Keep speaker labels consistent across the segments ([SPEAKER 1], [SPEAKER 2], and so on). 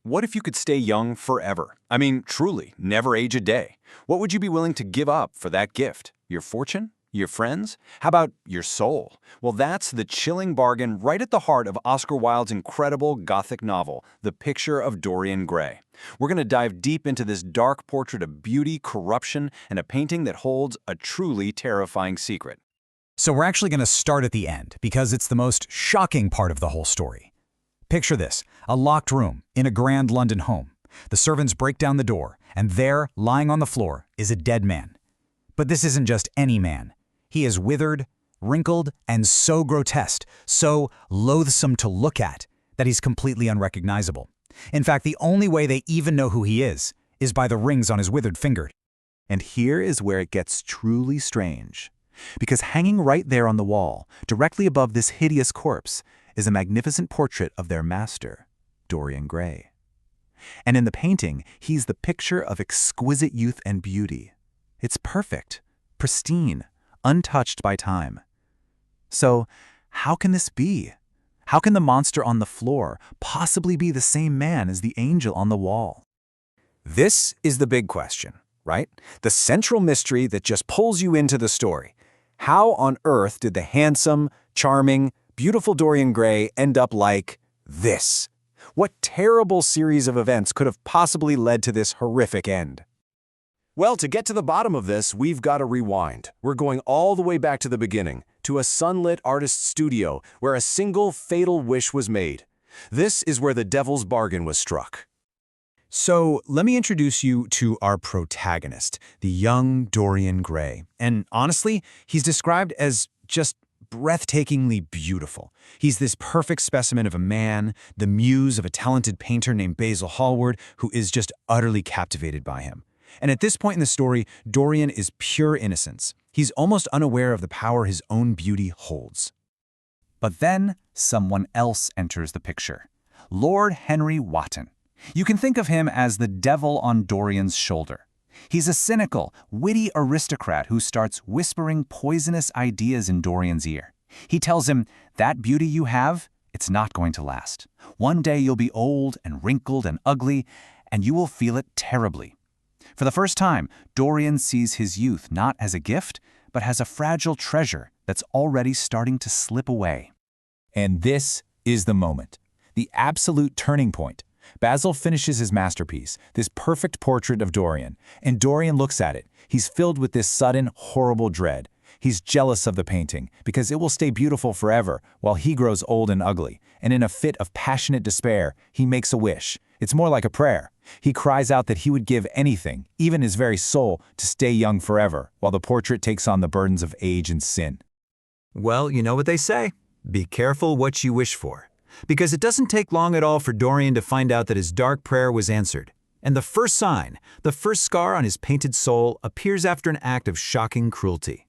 [SPEAKER 1] What if you could stay young forever? I mean, truly, never age a day. What would you be willing to give up for that gift? Your fortune? Your friends? How about your soul? Well, that's the chilling bargain right at the heart of Oscar Wilde's incredible Gothic novel, The Picture of Dorian Gray. We're going to dive deep into this dark portrait of beauty, corruption, and a painting that holds a truly terrifying secret.
[SPEAKER 2] So we're actually going to start at the end, because it's the most shocking part of the whole story. Picture this, a locked room in a grand London home. The servants break down the door, and there, lying on the floor, is a dead man. But this isn't just any man. He is withered, wrinkled, and so grotesque, so loathsome to look at, that he's completely unrecognizable. In fact, the only way they even know who he is by the rings on his withered finger.
[SPEAKER 3] And here is where it gets truly strange. Because hanging right there on the wall, directly above this hideous corpse, is a magnificent portrait of their master, Dorian Gray. And in the painting, he's the picture of exquisite youth and beauty. It's perfect, pristine, untouched by time. So, how can this be? How can the monster on the floor possibly be the same man as the angel on the wall?
[SPEAKER 1] This is the big question, right? The central mystery that just pulls you into the story. How on earth did the handsome, charming, beautiful Dorian Gray end up like this? What terrible series of events could have possibly led to this horrific end?
[SPEAKER 4] Well, to get to the bottom of this, we've got to rewind. We're going all the way back to the beginning, to a sunlit artist's studio where a single fatal wish was made. This is where the devil's bargain was struck.
[SPEAKER 2] So let me introduce you to our protagonist, the young Dorian Gray. And honestly, he's described as just breathtakingly beautiful. He's this perfect specimen of a man, the muse of a talented painter named Basil Hallward, who is just utterly captivated by him. And at this point in the story, Dorian is pure innocence. He's almost unaware of the power his own beauty holds. But then, someone else enters the picture. Lord Henry Wotton. You can think of him as the devil on Dorian's shoulder. He's a cynical, witty aristocrat who starts whispering poisonous ideas in Dorian's ear. He tells him, "That beauty you have, it's not going to last. One day you'll be old and wrinkled and ugly, and you will feel it terribly." For the first time, Dorian sees his youth not as a gift, but as a fragile treasure that's already starting to slip away. And this is the moment, the absolute turning point. Basil finishes his masterpiece, this perfect portrait of Dorian, and Dorian looks at it. He's filled with this sudden, horrible dread. He's jealous of the painting because it will stay beautiful forever while he grows old and ugly, and in a fit of passionate despair, he makes a wish. It's more like a prayer. He cries out that he would give anything, even his very soul, to stay young forever, while the portrait takes on the burdens of age and sin.
[SPEAKER 5] Well, you know what they say. Be careful what you wish for. Because it doesn't take long at all for Dorian to find out that his dark prayer was answered. And the first sign, the first scar on his painted soul, appears after an act of shocking cruelty.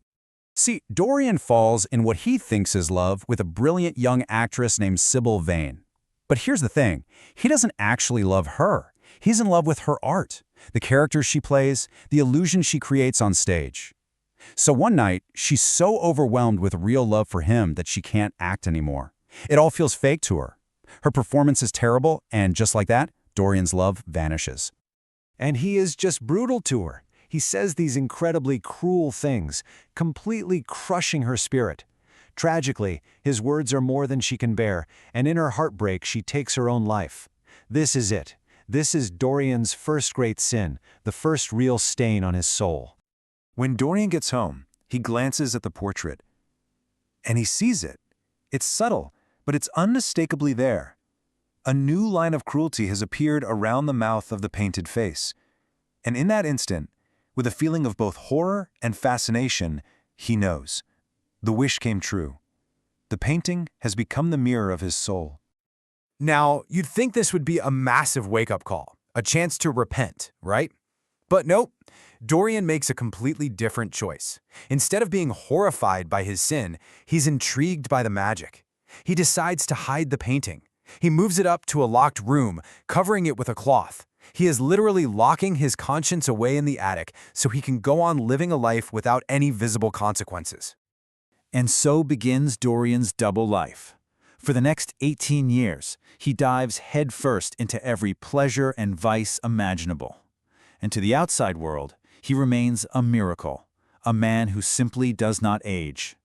[SPEAKER 2] See, Dorian falls in what he thinks is love with a brilliant young actress named Sybil Vane. But here's the thing, he doesn't actually love her. He's in love with her art, the characters she plays, the illusion she creates on stage. So one night, she's so overwhelmed with real love for him that she can't act anymore. It all feels fake to her. Her performance is terrible, and just like that, Dorian's love vanishes.
[SPEAKER 4] And he is just brutal to her. He says these incredibly cruel things, completely crushing her spirit. Tragically, his words are more than she can bear, and in her heartbreak, she takes her own life. This is it. This is Dorian's first great sin, the first real stain on his soul.
[SPEAKER 3] When Dorian gets home, he glances at the portrait, and he sees it. It's subtle, but it's unmistakably there. A new line of cruelty has appeared around the mouth of the painted face. And in that instant, with a feeling of both horror and fascination, he knows. The wish came true. The painting has become the mirror of his soul.
[SPEAKER 6] Now, you'd think this would be a massive wake-up call, a chance to repent, right? But nope, Dorian makes a completely different choice. Instead of being horrified by his sin, he's intrigued by the magic. He decides to hide the painting. He moves it up to a locked room, covering it with a cloth. He is literally locking his conscience away in the attic so he can go on living a life without any visible consequences.
[SPEAKER 2] And so begins Dorian's double life.
[SPEAKER 3] For the next 18 years, he dives headfirst into every pleasure and vice imaginable. And to the outside world, he remains a miracle, a man who simply does not age.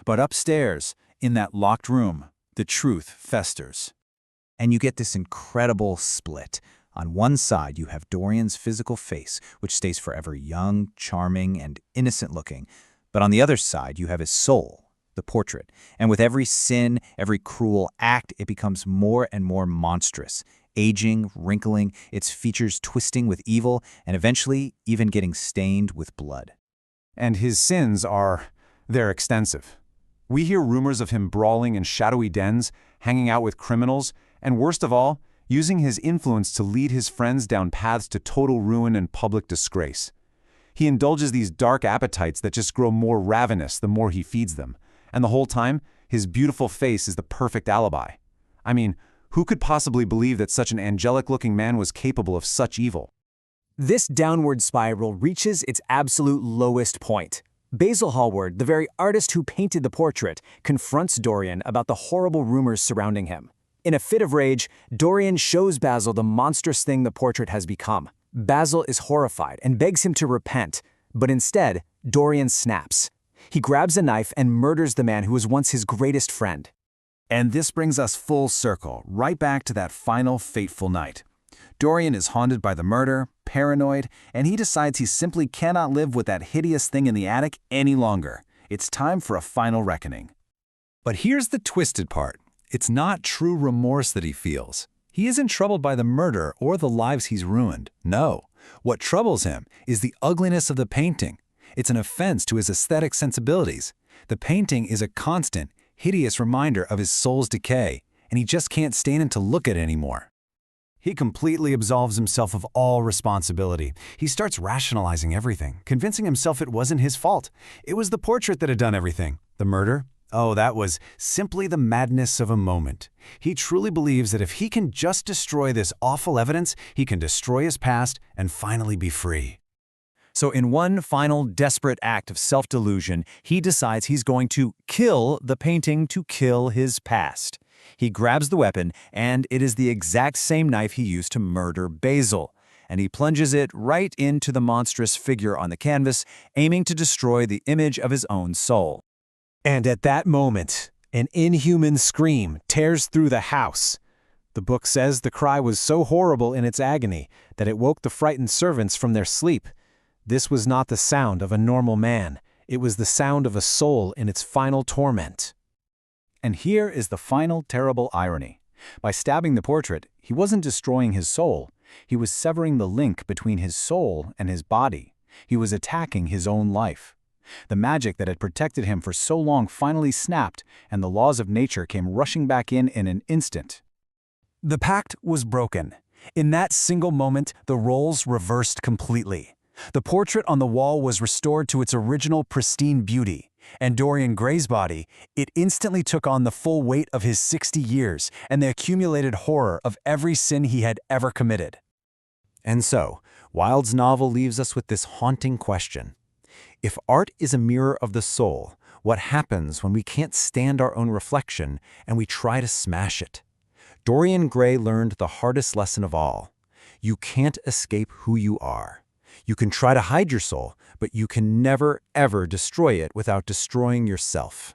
[SPEAKER 3] But upstairs, in that locked room, the truth festers. And you get this incredible split. On one side, you have Dorian's physical face, which stays forever young, charming, and innocent-looking. But on the other side, you have his soul, the portrait. And with every sin, every cruel act, it becomes more and more monstrous, aging, wrinkling, its features twisting with evil, and eventually even getting stained with blood.
[SPEAKER 4] And his sins they're extensive. We hear rumors of him brawling in shadowy dens, hanging out with criminals, and worst of all, using his influence to lead his friends down paths to total ruin and public disgrace. He indulges these dark appetites that just grow more ravenous the more he feeds them, and the whole time, his beautiful face is the perfect alibi. I mean, who could possibly believe that such an angelic-looking man was capable of such evil?
[SPEAKER 7] This downward spiral reaches its absolute lowest point. Basil Hallward, the very artist who painted the portrait, confronts Dorian about the horrible rumors surrounding him. In a fit of rage, Dorian shows Basil the monstrous thing the portrait has become. Basil is horrified and begs him to repent, but instead, Dorian snaps. He grabs a knife and murders the man who was once his greatest friend.
[SPEAKER 2] And this brings us full circle, right back to that final fateful night. Dorian is haunted by the murder, paranoid, and he decides he simply cannot live with that hideous thing in the attic any longer. It's time for a final reckoning.
[SPEAKER 1] But here's the twisted part. It's not true remorse that he feels. He isn't troubled by the murder or the lives he's ruined. No. What troubles him is the ugliness of the painting. It's an offense to his aesthetic sensibilities. The painting is a constant, hideous reminder of his soul's decay, and he just can't stand to look at it anymore.
[SPEAKER 4] He completely absolves himself of all responsibility. He starts rationalizing everything, convincing himself it wasn't his fault. It was the portrait that had done everything. The murder? Oh, that was simply the madness of a moment. He truly believes that if he can just destroy this awful evidence, he can destroy his past and finally be free.
[SPEAKER 2] So in one final desperate act of self-delusion, he decides he's going to kill the painting to kill his past. He grabs the weapon, and it is the exact same knife he used to murder Basil, and he plunges it right into the monstrous figure on the canvas, aiming to destroy the image of his own soul.
[SPEAKER 4] And at that moment, an inhuman scream tears through the house. The book says the cry was so horrible in its agony that it woke the frightened servants from their sleep. This was not the sound of a normal man. It was the sound of a soul in its final torment.
[SPEAKER 2] And here is the final terrible irony. By stabbing the portrait, he wasn't destroying his soul. He was severing the link between his soul and his body. He was attacking his own life. The magic that had protected him for so long finally snapped, and the laws of nature came rushing back in an instant.
[SPEAKER 4] The pact was broken. In that single moment, the roles reversed completely. The portrait on the wall was restored to its original pristine beauty, and Dorian Gray's body, it instantly took on the full weight of his 60 years and the accumulated horror of every sin he had ever committed.
[SPEAKER 3] And so, Wilde's novel leaves us with this haunting question. If art is a mirror of the soul, what happens when we can't stand our own reflection and we try to smash it? Dorian Gray learned the hardest lesson of all. You can't escape who you are. You can try to hide your soul, but you can never, ever destroy it without destroying yourself.